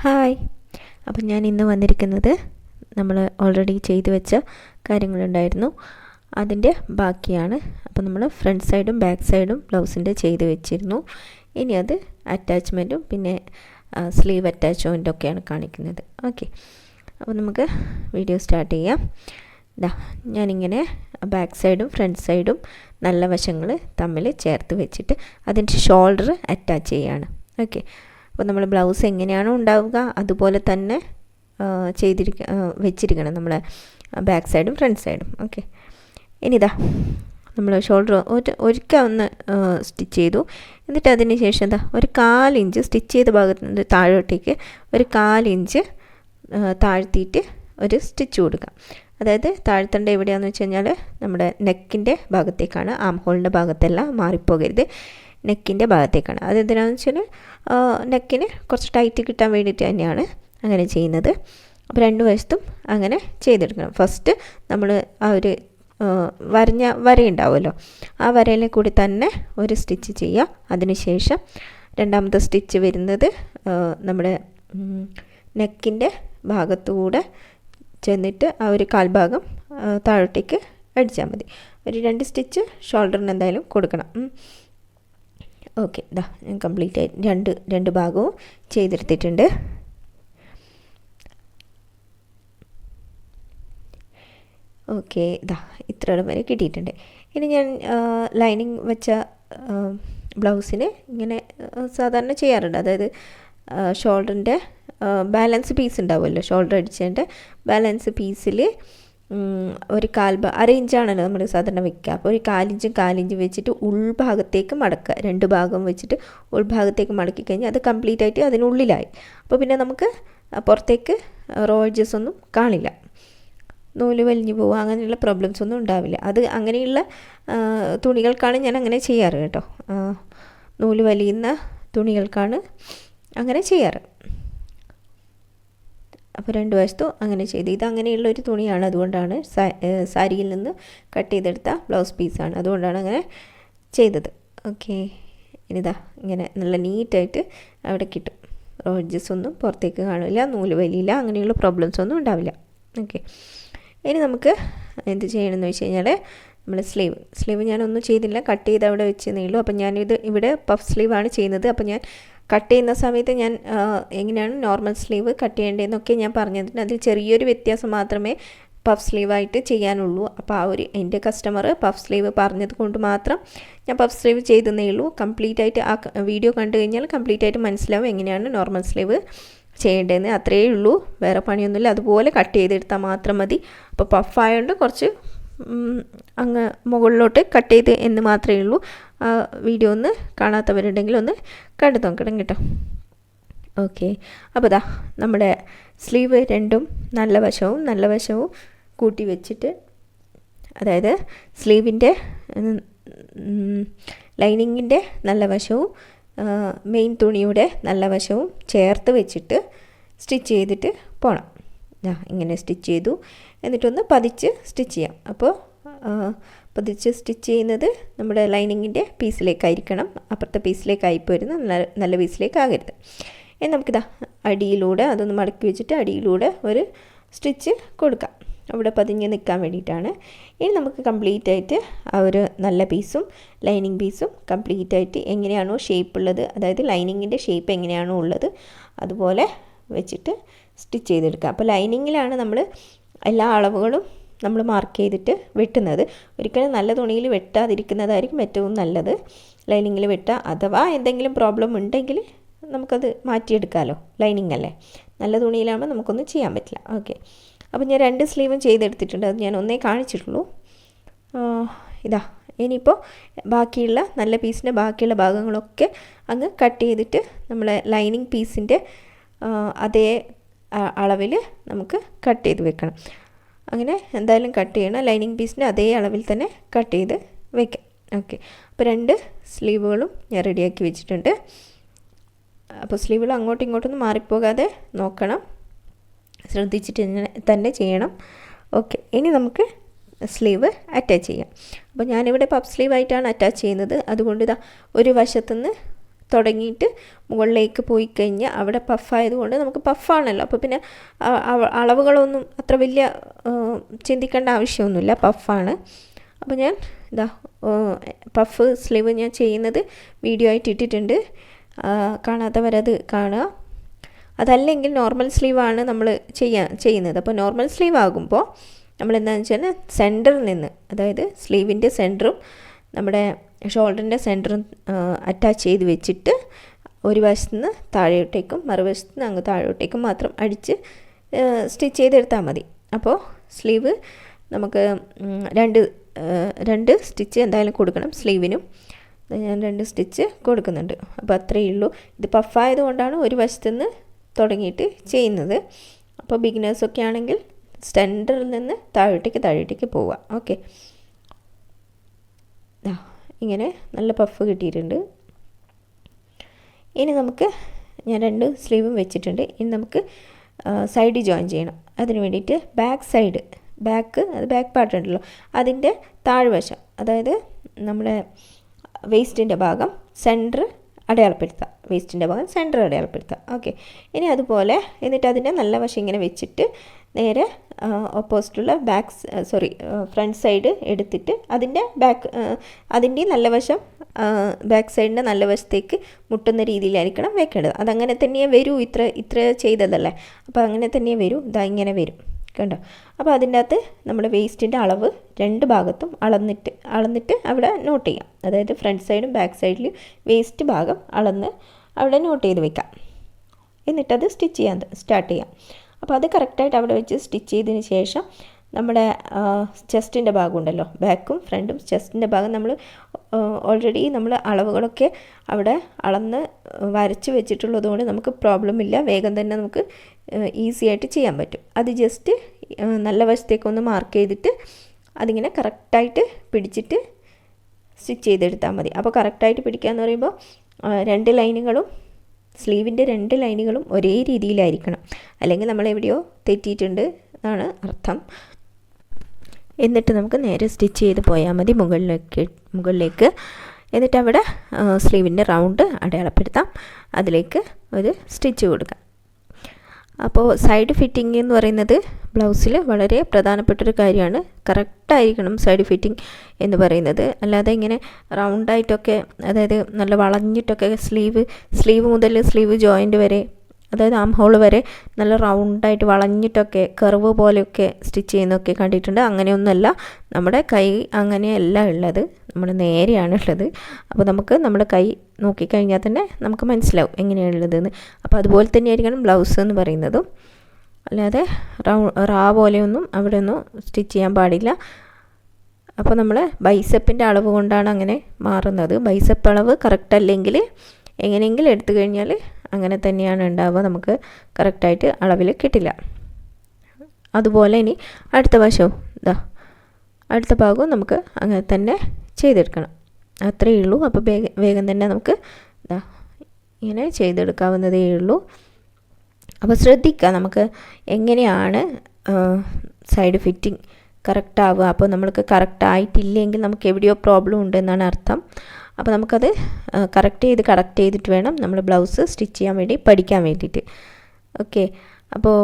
Hi. അപ്പം ഞാൻ ഇന്ന് വന്നിരിക്കുന്നത് നമ്മൾ ഓൾറെഡി ചെയ്തു വെച്ച കാര്യങ്ങളുണ്ടായിരുന്നു, അതിൻ്റെ ബാക്കിയാണ്. അപ്പോൾ നമ്മൾ ഫ്രണ്ട് സൈഡും ബാക്ക് സൈഡും ബ്ലൗസിൻ്റെ ചെയ്ത് വെച്ചിരുന്നു. ഇനി അത് അറ്റാച്ച്മെൻറ്റും പിന്നെ സ്ലീവ് അറ്റാച്ച്മെൻറ്റും ഒക്കെയാണ് കാണിക്കുന്നത്. ഓക്കെ, അപ്പോൾ നമുക്ക് വീഡിയോ സ്റ്റാർട്ട് ചെയ്യാം. ഞാനിങ്ങനെ ബാക്ക് സൈഡും ഫ്രണ്ട് സൈഡും നല്ല വശങ്ങൾ തമ്മിൽ ചേർത്ത് വെച്ചിട്ട് അതിൻ്റെ ഷോൾഡർ അറ്റാച്ച് ചെയ്യുകയാണ്. ഓക്കെ, അപ്പോൾ നമ്മൾ ബ്ലൗസ് എങ്ങനെയാണോ ഉണ്ടാവുക അതുപോലെ തന്നെ വെച്ചിരിക്കണം നമ്മൾ ബാക്ക് സൈഡും ഫ്രണ്ട് സൈഡും. ഓക്കെ, ഇനിതാ നമ്മൾ ഷോൾഡർ ഒരിക്കൽ ഒന്ന് സ്റ്റിച്ച് ചെയ്തു. എന്നിട്ട് അതിന് ശേഷം ഒരു 1/4 ഇഞ്ച് സ്റ്റിച്ച് ചെയ്ത ഭാഗത്ത് നിന്ന് താഴോട്ടേക്ക് ഒരു 1/4 ഇഞ്ച് താഴ്ത്തിയിട്ട് ഒരു സ്റ്റിച്ച് കൊടുക്കുക. അതായത് താഴ്ത്തേണ്ട എവിടെയാണെന്ന് വെച്ച് കഴിഞ്ഞാൽ നമ്മുടെ നെക്കിൻ്റെ ഭാഗത്തേക്കാണ്, ആം ഹോളിൻ്റെ ഭാഗത്തല്ല, മാറിപ്പോകരുത്, നെക്കിൻ്റെ ഭാഗത്തേക്കാണ്. അതെന്തിനാണെന്ന് വെച്ചാൽ നെക്കിന് കുറച്ച് ടൈറ്റ് കിട്ടാൻ വേണ്ടിയിട്ട് തന്നെയാണ് അങ്ങനെ ചെയ്യുന്നത്. അപ്പോൾ രണ്ട് വശത്തും അങ്ങനെ ചെയ്തെടുക്കണം. ഫസ്റ്റ് നമ്മൾ ആ ഒരു വരഞ്ഞ വരയുണ്ടാവുമല്ലോ, ആ വരയിലെ കൂടി തന്നെ ഒരു സ്റ്റിച്ച് ചെയ്യുക. അതിനുശേഷം രണ്ടാമത്തെ സ്റ്റിച്ച് വരുന്നത് നമ്മുടെ നെക്കിൻ്റെ ഭാഗത്തുകൂടെ ചെന്നിട്ട് ആ ഒരു കാൽഭാഗം താഴോട്ടേക്ക് അടിച്ചാൽ മതി. ഒരു 2 സ്റ്റിച്ച് ഷോൾഡറിന് എന്തായാലും കൊടുക്കണം. ഓക്കെ, ഞാൻ കംപ്ലീറ്റ് ആയി രണ്ട് ഭാഗവും ചെയ്തെടുത്തിട്ടുണ്ട്. ഓക്കെ, ഇത്രയിടം വരെ കിട്ടിയിട്ടുണ്ട്. ഇനി ഞാൻ ലൈനിങ് വെച്ച ബ്ലൗസിന് ഇങ്ങനെ സാധാരണ ചെയ്യാറുണ്ട്. അതായത് ഷോൾഡറിൻ്റെ ബാലൻസ് പീസ് ഉണ്ടാവുമല്ലോ, ഷോൾഡർ അടിച്ചതിൻ്റെ ബാലൻസ് പീസിൽ ഒരു 1/4 ഇഞ്ചാണല്ലോ നമ്മൾ സാധാരണ വെക്കുക. അപ്പോൾ ഒരു 1/4 ഇഞ്ച് വെച്ചിട്ട് ഉൾഭാഗത്തേക്ക് മടക്കുക. 2 ഭാഗം വെച്ചിട്ട് ഉൾഭാഗത്തേക്ക് മടക്കി കഴിഞ്ഞാൽ അത് കംപ്ലീറ്റ് ആയിട്ട് അതിനുള്ളിലായി. അപ്പോൾ പിന്നെ നമുക്ക് പുറത്തേക്ക് റോ എഡ്ജസ് ഒന്നും കാണില്ല, നൂല് വലിഞ്ഞു പോവുക, അങ്ങനെയുള്ള പ്രോബ്ലംസ് ഒന്നും ഉണ്ടാവില്ല. അത് അങ്ങനെയുള്ള തുണികൾക്കാണ് ഞാൻ അങ്ങനെ ചെയ്യാറ് കേട്ടോ. നൂല് വലിയുന്ന തുണികൾക്കാണ് അങ്ങനെ ചെയ്യാറ്. അപ്പോൾ 2 വശത്തും അങ്ങനെ ചെയ്ത്, ഇത് അങ്ങനെയുള്ളൊരു തുണിയാണ്, അതുകൊണ്ടാണ് സാരിയിൽ നിന്ന് കട്ട് ചെയ്തെടുത്ത ബ്ലൗസ് പീസാണ്, അതുകൊണ്ടാണ് അങ്ങനെ ചെയ്തത്. ഓക്കെ, ഇനിതാ ഇങ്ങനെ നല്ല നീറ്റായിട്ട് അവിടെ കിട്ടും. റോ എഡ്ജസ് ഒന്നും പുറത്തേക്ക് കാണില്ല, നൂല് വലിയില്ല, അങ്ങനെയുള്ള പ്രോബ്ലംസ് ഒന്നും ഉണ്ടാവില്ല. ഓക്കെ, ഇനി നമുക്ക് എന്ത് ചെയ്യണമെന്ന് വെച്ച് കഴിഞ്ഞാൽ നമ്മൾ സ്ലീവ് ഞാനൊന്നും ചെയ്തില്ല, കട്ട് ചെയ്ത് അവിടെ വെച്ചെന്നേ ഉള്ളൂ. അപ്പോൾ ഞാനിത് ഇവിടെ പഫ് സ്ലീവാണ് ചെയ്യുന്നത്. അപ്പോൾ ഞാൻ കട്ട് ചെയ്യുന്ന സമയത്ത് ഞാൻ എങ്ങനെയാണ് നോർമൽ സ്ലീവ് കട്ട് ചെയ്യേണ്ടതെന്നൊക്കെ ഞാൻ പറഞ്ഞിട്ടുണ്ട്. അതിൽ ചെറിയൊരു വ്യത്യാസം മാത്രമേ പഫ് സ്ലീവായിട്ട് ചെയ്യാനുള്ളൂ. അപ്പോൾ ആ ഒരു എൻ്റെ കസ്റ്റമർ പഫ് സ്ലീവ് പറഞ്ഞത് കൊണ്ട് മാത്രം ഞാൻ പഫ് സ്ലീവ് ചെയ്തെന്നേ ഉള്ളൂ. കംപ്ലീറ്റ് ആയിട്ട് ആ വീഡിയോ കണ്ടു കഴിഞ്ഞാൽ കംപ്ലീറ്റ് ആയിട്ട് മനസ്സിലാവും എങ്ങനെയാണ് നോർമൽ സ്ലീവ് ചെയ്യേണ്ടതെന്ന്. അത്രയേ ഉള്ളൂ, വേറെ പണിയൊന്നുമില്ല. അതുപോലെ കട്ട് ചെയ്തെടുത്താൽ മാത്രം മതി. അപ്പോൾ പഫായതുകൊണ്ട് കുറച്ച് അങ്ങ് മുകളിലോട്ട് കട്ട് ചെയ്ത് എന്ന് മാത്രമേ ഉള്ളൂ. വീഡിയോ ഒന്ന് കാണാത്തവരുണ്ടെങ്കിൽ ഒന്ന് കണ്ടു നോക്കണം കേട്ടോ. ഓക്കെ, അപ്പോൾ നമ്മുടെ സ്ലീവ് രണ്ടും നല്ല വശവും കൂട്ടി വെച്ചിട്ട്, അതായത് സ്ലീവിൻ്റെ ലൈനിങ്ങിൻ്റെ നല്ല വശവും മെയിൻ തുണിയുടെ നല്ല വശവും ചേർത്ത് വെച്ചിട്ട് സ്റ്റിച്ച് ചെയ്തിട്ട് പോകണം. ഇങ്ങനെ സ്റ്റിച്ച് ചെയ്തു, എന്നിട്ടൊന്ന് പതിച്ച് സ്റ്റിച്ച് ചെയ്യാം. അപ്പോൾ പതിച്ച് സ്റ്റിച്ച് ചെയ്യുന്നത് നമ്മുടെ ലൈനിങ്ങിൻ്റെ പീസിലേക്കായിരിക്കണം, അപ്പുറത്തെ പീസിലേക്കായി പോരുന്ന നല്ല പീസിലേക്കാകരുത്. ഇനി നമുക്കിതാ അടിയിലൂടെ അതൊന്ന് മടക്കി വെച്ചിട്ട് അടിയിലൂടെ ഒരു സ്റ്റിച്ച് കൊടുക്കാം, അവിടെ പതിഞ്ഞ് നിൽക്കാൻ വേണ്ടിയിട്ടാണ്. ഇനി നമുക്ക് കംപ്ലീറ്റ് ആയിട്ട് ആ ഒരു നല്ല പീസും ലൈനിങ് പീസും കംപ്ലീറ്റ് ആയിട്ട് എങ്ങനെയാണോ ഷേപ്പ് ഉള്ളത്, അതായത് ലൈനിങ്ങിൻ്റെ ഷേപ്പ് എങ്ങനെയാണോ ഉള്ളത് അതുപോലെ വെച്ചിട്ട് സ്റ്റിച്ച് ചെയ്തെടുക്കുക. അപ്പോൾ ലൈനിങ്ങിലാണ് നമ്മൾ എല്ലാ അളവുകളും നമ്മൾ മാർക്ക് ചെയ്തിട്ട് വെട്ടുന്നത്. ഒരിക്കലും നല്ല തുണിയിൽ വെട്ടാതിരിക്കുന്നതായിരിക്കും ഏറ്റവും നല്ലത്. ലൈനിങ്ങിൽ വെട്ടുക, അഥവാ എന്തെങ്കിലും പ്രോബ്ലം ഉണ്ടെങ്കിൽ നമുക്കത് മാറ്റിയെടുക്കാമല്ലോ, ലൈനിങ് അല്ലേ. നല്ല തുണിയിലാകുമ്പോൾ നമുക്കൊന്നും ചെയ്യാൻ പറ്റില്ല. ഓക്കെ, അപ്പോൾ ഞാൻ 2 സ്ലീവും ചെയ്തെടുത്തിട്ടുണ്ട്, അത് ഞാൻ ഒന്നേ കാണിച്ചിട്ടുള്ളൂ. ഇനിയിപ്പോൾ ബാക്കിയുള്ള നല്ല പീസിൻ്റെ ബാക്കിയുള്ള ഭാഗങ്ങളൊക്കെ അങ്ങ് കട്ട് ചെയ്തിട്ട് നമ്മളെ ലൈനിങ് പീസിൻ്റെ അതേ അളവിൽ നമുക്ക് കട്ട് ചെയ്ത് വെക്കണം. അങ്ങനെ എന്തായാലും കട്ട് ചെയ്യണം, ലൈനിങ് പീസിൻ്റെ അതേ അളവിൽ തന്നെ കട്ട് ചെയ്ത് വെക്കാം. ഓക്കെ, അപ്പോൾ 2 സ്ലീവുകളും ഞാൻ റെഡിയാക്കി വെച്ചിട്ടുണ്ട്. അപ്പോൾ സ്ലീവുകൾ അങ്ങോട്ടും ഇങ്ങോട്ടൊന്നും മാറിപ്പോകാതെ നോക്കണം, ശ്രദ്ധിച്ചിട്ട് തന്നെ ചെയ്യണം. ഓക്കെ, ഇനി നമുക്ക് സ്ലീവ് അറ്റാച്ച് ചെയ്യാം. അപ്പോൾ ഞാനിവിടെ പഫ് സ്ലീവായിട്ടാണ് അറ്റാച്ച് ചെയ്യുന്നത്. അതുകൊണ്ട് ഒരു വശത്തുനിന്ന് തുടങ്ങിയിട്ട് മുകളിലേക്ക് പോയി കഴിഞ്ഞാൽ അവിടെ പഫായതുകൊണ്ട് നമുക്ക് പഫാണല്ലോ, അപ്പോൾ പിന്നെ അളവുകളൊന്നും അത്ര വലിയ ചിന്തിക്കേണ്ട ആവശ്യമൊന്നുമില്ല, പഫാണ്. അപ്പോൾ ഞാൻ ഇതാ പഫ് സ്ലീവ് ഞാൻ ചെയ്യുന്നത് വീഡിയോ ആയിട്ട് ഇട്ടിട്ടുണ്ട്, കാണാത്തവരത് കാണുക. അതല്ലെങ്കിൽ നോർമൽ സ്ലീവാണ് നമ്മൾ ചെയ്യുന്നത്. അപ്പോൾ നോർമൽ സ്ലീവ് ആകുമ്പോൾ നമ്മൾ എന്താണെന്ന് വെച്ചാൽ സെൻറ്ററിൽ നിന്ന്, അതായത് സ്ലീവിൻ്റെ സെൻറ്ററും നമ്മുടെ ഷോൾഡറിൻ്റെ സെൻറ്ററും അറ്റാച്ച് ചെയ്ത് വെച്ചിട്ട് ഒരു വശത്ത് നിന്ന് താഴോട്ടേക്കും മറുവശത്ത് നിന്ന് അങ്ങ് താഴോട്ടേക്കും മാത്രം അടിച്ച് സ്റ്റിച്ച് ചെയ്തെടുത്താൽ മതി. അപ്പോൾ സ്ലീവ് നമുക്ക് രണ്ട് സ്റ്റിച്ച് എന്തായാലും കൊടുക്കണം. സ്ലീവിനും ഞാൻ 2 സ്റ്റിച്ച് കൊടുക്കുന്നുണ്ട്. അപ്പോൾ അത്രയേ ഉള്ളൂ. ഇത് പഫായതുകൊണ്ടാണ് ഒരു വശത്തുനിന്ന് തുടങ്ങിയിട്ട് ചെയ്യുന്നത്. അപ്പോൾ ബിഗിനേഴ്സൊക്കെ ആണെങ്കിൽ സെൻറ്ററിൽ നിന്ന് താഴോട്ടേക്ക് പോവുക. ഓക്കെ, ഇങ്ങനെ നല്ല പഫ് കിട്ടിയിട്ടുണ്ട്. ഇനി നമുക്ക് ഞാൻ 2 സ്ലീവും വെച്ചിട്ടുണ്ട്. ഇനി നമുക്ക് സൈഡ് ജോയിൻ ചെയ്യണം. അതിന് വേണ്ടിയിട്ട് ബാക്ക് പാർട്ട് ഉണ്ടല്ലോ, അതിൻ്റെ താഴ്വശം, അതായത് നമ്മുടെ വേസ്റ്റിൻ്റെ ഭാഗം സെൻറ്റർ അടയാളപ്പെടുത്തുക. ഓക്കെ, ഇനി അതുപോലെ എന്നിട്ട് അതിൻ്റെ നല്ല വശം ഇങ്ങനെ വെച്ചിട്ട് നേരെ ഓപ്പോസിറ്റുള്ള ഫ്രണ്ട് സൈഡ് എടുത്തിട്ട് അതിൻ്റെ നല്ല വശം ബാക്ക് സൈഡിൻ്റെ നല്ല വശത്തേക്ക് മുട്ടുന്ന രീതിയിലായിരിക്കണം വെക്കേണ്ടത്. അതങ്ങനെ തന്നെ വരൂ, ഇത്ര ചെയ്തതല്ലേ, അപ്പോൾ അങ്ങനെ തന്നെ വരൂ. ഇതാ ഇങ്ങനെ വരും, കണ്ടോ. അപ്പോൾ അതിൻ്റെ അകത്ത് നമ്മുടെ വേസ്റ്റിൻ്റെ അളവ് 2 ഭാഗത്തും അളന്നിട്ട് അവിടെ നോട്ട് ചെയ്യാം. അതായത് ഫ്രണ്ട് സൈഡും ബാക്ക് സൈഡിലും വേസ്റ്റ് ഭാഗം അളന്ന് അവിടെ നോട്ട് ചെയ്ത് വെക്കാം. എന്നിട്ടത് സ്റ്റിച്ച് ചെയ്യാൻ സ്റ്റാർട്ട് ചെയ്യാം. അപ്പോൾ അത് കറക്റ്റായിട്ട് അവിടെ വെച്ച് സ്റ്റിച്ച് ചെയ്തതിന് ശേഷം നമ്മുടെ ചെസ്റ്റിൻ്റെ ഭാഗം ഉണ്ടല്ലോ, ബാക്കും ഫ്രണ്ടും ചെസ്റ്റിൻ്റെ ഭാഗം നമ്മൾ ഓൾറെഡി നമ്മൾ അളവുകളൊക്കെ അവിടെ അളന്ന് വരച്ച് വെച്ചിട്ടുള്ളത് കൊണ്ട് നമുക്ക് പ്രോബ്ലം ഇല്ല, വേഗം തന്നെ നമുക്ക് ഈസി ആയിട്ട് ചെയ്യാൻ പറ്റും. അത് ജസ്റ്റ് നല്ല വശത്തേക്കൊന്ന് മാർക്ക് ചെയ്തിട്ട് അതിങ്ങനെ കറക്റ്റായിട്ട് പിടിച്ചിട്ട് സ്റ്റിച്ച് ചെയ്തെടുത്താൽ മതി. അപ്പോൾ കറക്റ്റായിട്ട് പിടിക്കുക എന്ന് പറയുമ്പോൾ 2 ലൈനുകളും സ്ലീവിൻ്റെ 2 ലൈനുകളും ഒരേ രീതിയിലായിരിക്കണം, അല്ലെങ്കിൽ നമ്മൾ എവിടെയോ തെറ്റിയിട്ടുണ്ട് എന്നാണ് അർത്ഥം. എന്നിട്ട് നമുക്ക് നേരെ സ്റ്റിച്ച് ചെയ്ത് പോയാൽ മതി മുകളിലേക്ക്. എന്നിട്ട് അവിടെ സ്ലീവിൻ്റെ റൗണ്ട് അടയാളപ്പെടുത്താം, അതിലേക്ക് ഒരു സ്റ്റിച്ച് കൊടുക്കാം. അപ്പോൾ സൈഡ് ഫിറ്റിംഗ് എന്ന് പറയുന്നത് ബ്ലൗസിൽ വളരെ പ്രധാനപ്പെട്ടൊരു കാര്യമാണ്. കറക്റ്റായിരിക്കണം സൈഡ് ഫിറ്റിംഗ് എന്ന് പറയുന്നത്. അല്ലാതെ ഇങ്ങനെ റൗണ്ടായിട്ടൊക്കെ, അതായത് നല്ല വളഞ്ഞിട്ടൊക്കെ സ്ലീവ് മുതൽ സ്ലീവ് ജോയിൻ്റ് വരെ, അതായത് ആം ഹോൾ വരെ നല്ല റൗണ്ടായിട്ട് വളഞ്ഞിട്ടൊക്കെ കർവ് പോലെയൊക്കെ സ്റ്റിച്ച് ചെയ്യുന്നതൊക്കെ കണ്ടിട്ടുണ്ട്. അങ്ങനെയൊന്നുമല്ല, നമ്മുടെ കൈ അങ്ങനെയല്ല ഉള്ളത്, നമ്മൾ നേരെയാണ് ഉള്ളത്. അപ്പോൾ നമുക്ക് നമ്മുടെ കൈ നോക്കിക്കഴിഞ്ഞാൽ തന്നെ നമുക്ക് മനസ്സിലാവും എങ്ങനെയാണുള്ളതെന്ന്. അപ്പോൾ അതുപോലെ തന്നെയായിരിക്കണം ബ്ലൗസ് എന്ന് പറയുന്നതും. അല്ലാതെ റാ പോലെയൊന്നും അവിടെ ഒന്നും സ്റ്റിച്ച് ചെയ്യാൻ പാടില്ല. അപ്പോൾ നമ്മൾ ബൈസപ്പിൻ്റെ അളവ് കൊണ്ടാണ് അങ്ങനെ മാറുന്നത്. ബൈസപ്പ് അളവ് കറക്റ്റ് അല്ലെങ്കിൽ എങ്ങനെയെങ്കിലും എടുത്തു കഴിഞ്ഞാൽ അങ്ങനെ തന്നെയാണ് ഉണ്ടാവുക, നമുക്ക് കറക്റ്റായിട്ട് അളവിൽ കിട്ടില്ല. അതുപോലെ ഇനി അടുത്ത വശവും അടുത്ത ഭാഗവും നമുക്ക് അങ്ങനെ തന്നെ ചെയ്തെടുക്കണം. അത്രയേ ഉള്ളൂ. അപ്പോൾ വേഗം തന്നെ നമുക്ക് ഇങ്ങനെ ചെയ്തെടുക്കാവുന്നതേ ഉള്ളൂ. അപ്പോൾ ശ്രദ്ധിക്കുക നമുക്ക് എങ്ങനെയാണ് സൈഡ് ഫിറ്റിംഗ് കറക്റ്റ് ആവുക. അപ്പോൾ നമ്മൾക്ക് കറക്റ്റ് ആയിട്ടില്ലെങ്കിൽ നമുക്ക് എവിടെയോ പ്രോബ്ലം ഉണ്ടെന്നാണ് അർത്ഥം. അപ്പോൾ നമുക്കത് കറക്റ്റ് ചെയ്തിട്ട് വേണം നമ്മൾ ബ്ലൗസ് സ്റ്റിച്ച് ചെയ്യാൻ വേണ്ടി പഠിക്കാൻ വേണ്ടിയിട്ട്. ഓക്കെ, അപ്പോൾ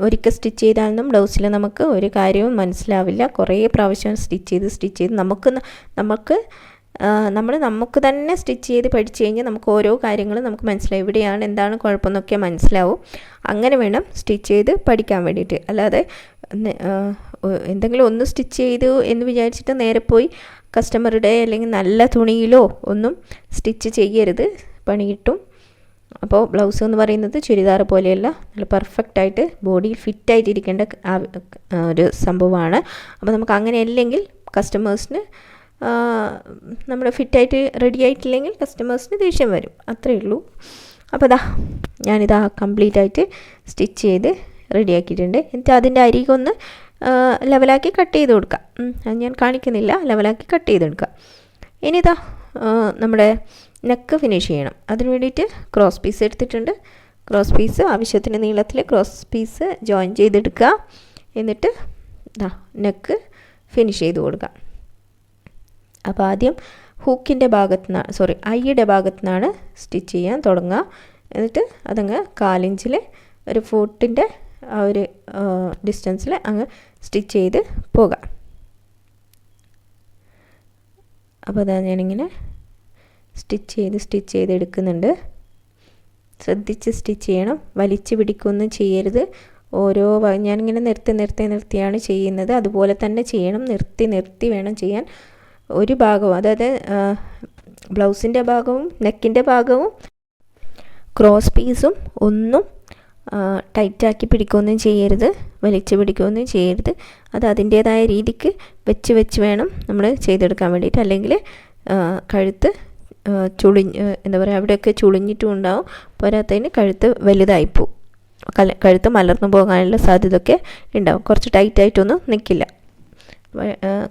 ഒരിക്കൽ സ്റ്റിച്ച് ചെയ്താലൊന്നും ബ്ലൗസിൽ നമുക്ക് ഒരു കാര്യവും മനസ്സിലാവില്ല. കുറേ പ്രാവശ്യം സ്റ്റിച്ച് ചെയ്ത് നമുക്ക് തന്നെ സ്റ്റിച്ച് ചെയ്ത് പഠിച്ചു കഴിഞ്ഞാൽ നമുക്ക് ഓരോ കാര്യങ്ങളും നമുക്ക് മനസ്സിലാവും, ഇവിടെയാണ് എന്താണ് കുഴപ്പമെന്നൊക്കെ മനസ്സിലാവും. അങ്ങനെ വേണം സ്റ്റിച്ച് ചെയ്ത് പഠിക്കാൻ വേണ്ടിയിട്ട്. അല്ലാതെ എന്തെങ്കിലും ഒന്ന് സ്റ്റിച്ച് ചെയ്തു എന്ന് വിചാരിച്ചിട്ട് നേരെ പോയി കസ്റ്റമറുടെ അല്ലെങ്കിൽ നല്ല തുണിയിലോ ഒന്നും സ്റ്റിച്ച് ചെയ്യരുത്, പണി കിട്ടും. അപ്പോൾ ബ്ലൗസ് എന്ന് പറയുന്നത് ചുരിദാർ പോലെയല്ല, നല്ല പെർഫെക്റ്റായിട്ട് ബോഡിയിൽ ഫിറ്റായിട്ടിരിക്കേണ്ട ഒരു സംഭവമാണ്. അപ്പോൾ നമുക്ക് അങ്ങനെ അല്ലെങ്കിൽ കസ്റ്റമേഴ്സിന് നമ്മൾ ഫിറ്റായിട്ട് റെഡി ആയിട്ടില്ലെങ്കിൽ കസ്റ്റമേഴ്സിന് ദേഷ്യം വരും, അത്രയേ ഉള്ളൂ. അപ്പോൾ ഞാനിതാ കംപ്ലീറ്റ് ആയിട്ട് സ്റ്റിച്ച് ചെയ്ത് റെഡിയാക്കിയിട്ടുണ്ട്. എന്നിട്ട് അതിൻ്റെ അരികൊന്ന് ലെവലാക്കി കട്ട് ചെയ്ത് കൊടുക്കാം. അത് ഞാൻ കാണിക്കുന്നില്ല, ലെവലാക്കി കട്ട് ചെയ്തെടുക്കാം. ഇനി നമ്മുടെ നെക്ക് ഫിനിഷ് ചെയ്യണം. അതിന് വേണ്ടിയിട്ട് ക്രോസ് പീസ് എടുത്തിട്ടുണ്ട്. ക്രോസ് പീസ് ആവശ്യത്തിന് നീളത്തിൽ ക്രോസ് പീസ് ജോയിൻ ചെയ്തെടുക്കുക. എന്നിട്ട് നെക്ക് ഫിനിഷ് ചെയ്ത് കൊടുക്കാം. അപ്പോൾ ആദ്യം ഹൂക്കിൻ്റെ ഭാഗത്തു നിന്നാണ് ഐയുടെ ഭാഗത്തു നിന്നാണ് സ്റ്റിച്ച് ചെയ്യാൻ തുടങ്ങുക. എന്നിട്ട് അതങ്ങ് 1/4 ഇഞ്ചിൽ ഒരു ഫുട്ടിൻ്റെ ആ ഒരു ഡിസ്റ്റൻസിൽ അങ്ങ് സ്റ്റിച്ച് ചെയ്ത് പോകാം. അപ്പോൾ അതാ ഞാനിങ്ങനെ സ്റ്റിച്ച് ചെയ്ത് എടുക്കുന്നുണ്ട്. ശ്രദ്ധിച്ച് സ്റ്റിച്ച് ചെയ്യണം, വലിച്ചു പിടിക്കുകയൊന്നും ചെയ്യരുത്. ഞാനിങ്ങനെ നിർത്തിയാണ് ചെയ്യുന്നത്. അതുപോലെ തന്നെ ചെയ്യണം, നിർത്തി വേണം ചെയ്യാൻ. ഒരു ഭാഗവും, അതായത് ബ്ലൗസിൻ്റെ ഭാഗവും നെക്കിൻ്റെ ഭാഗവും ക്രോസ് പീസും ഒന്നും ടൈറ്റാക്കി പിടിക്കുകയൊന്നും ചെയ്യരുത്, വലിച്ചു പിടിക്കുകയൊന്നും ചെയ്യരുത്. അത് അതിൻ്റേതായ രീതിക്ക് വെച്ച് വേണം നമ്മൾ ചെയ്തെടുക്കാൻ വേണ്ടിയിട്ട്. അല്ലെങ്കിൽ കഴുത്ത് എന്താ പറയുക, അവിടെയൊക്കെ ചുളിഞ്ഞിട്ടും ഉണ്ടാവും. പോരാത്തതിന് കഴുത്ത് വലുതായിപ്പോവും, കഴുത്ത് മലർന്നു പോകാനുള്ള സാധ്യതയൊക്കെ ഉണ്ടാവും. കുറച്ച് ടൈറ്റായിട്ടൊന്നും നിൽക്കില്ല.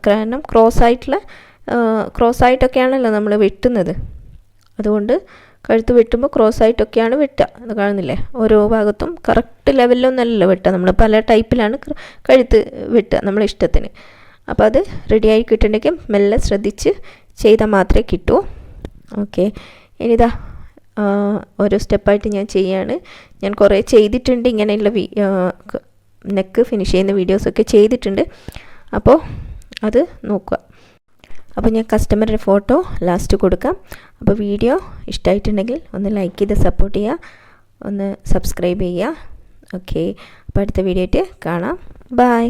കാരണം ക്രോസ് ആയിട്ടൊക്കെയാണല്ലോ നമ്മൾ വെട്ടുന്നത്. അതുകൊണ്ട് കഴുത്ത് വെട്ടുമ്പോൾ ക്രോസ് ആയിട്ടൊക്കെയാണ് വെട്ടുക. അത് കാണുന്നില്ലേ, ഓരോ ഭാഗത്തും കറക്റ്റ് ലെവലിലൊന്നല്ലല്ലോ വെട്ടുക. നമ്മൾ പല ടൈപ്പിലാണ് കഴുത്ത് വെട്ടുക നമ്മളെ ഇഷ്ടത്തിന്. അപ്പോൾ അത് റെഡിയായി കിട്ടണമെങ്കിൽ മെല്ലെ ശ്രദ്ധിച്ച് ചെയ്താൽ മാത്രമേ കിട്ടൂ. ഓക്കെ, ഇനിതാ ഓരോ സ്റ്റെപ്പായിട്ട് ഞാൻ ചെയ്യാണ്. ഞാൻ കുറേ ചെയ്തിട്ടുണ്ട്, ഇങ്ങനെയുള്ള നെക്ക് ഫിനിഷ് ചെയ്യുന്ന വീഡിയോസൊക്കെ ചെയ്തിട്ടുണ്ട്. അപ്പോൾ അത് നോക്കുക. അപ്പോൾ ഞാൻ കസ്റ്റമറുടെ ഫോട്ടോ ലാസ്റ്റ് കൊടുക്കാം. അപ്പോൾ വീഡിയോ ഇഷ്ടമായിട്ടുണ്ടെങ്കിൽ ഒന്ന് ലൈക്ക് ചെയ്ത് സപ്പോർട്ട് ചെയ്യുക, ഒന്ന് സബ്സ്ക്രൈബ് ചെയ്യുക. ഓക്കെ, അപ്പോൾ അടുത്ത വീഡിയോ ആയിട്ട് കാണാം. ബൈ.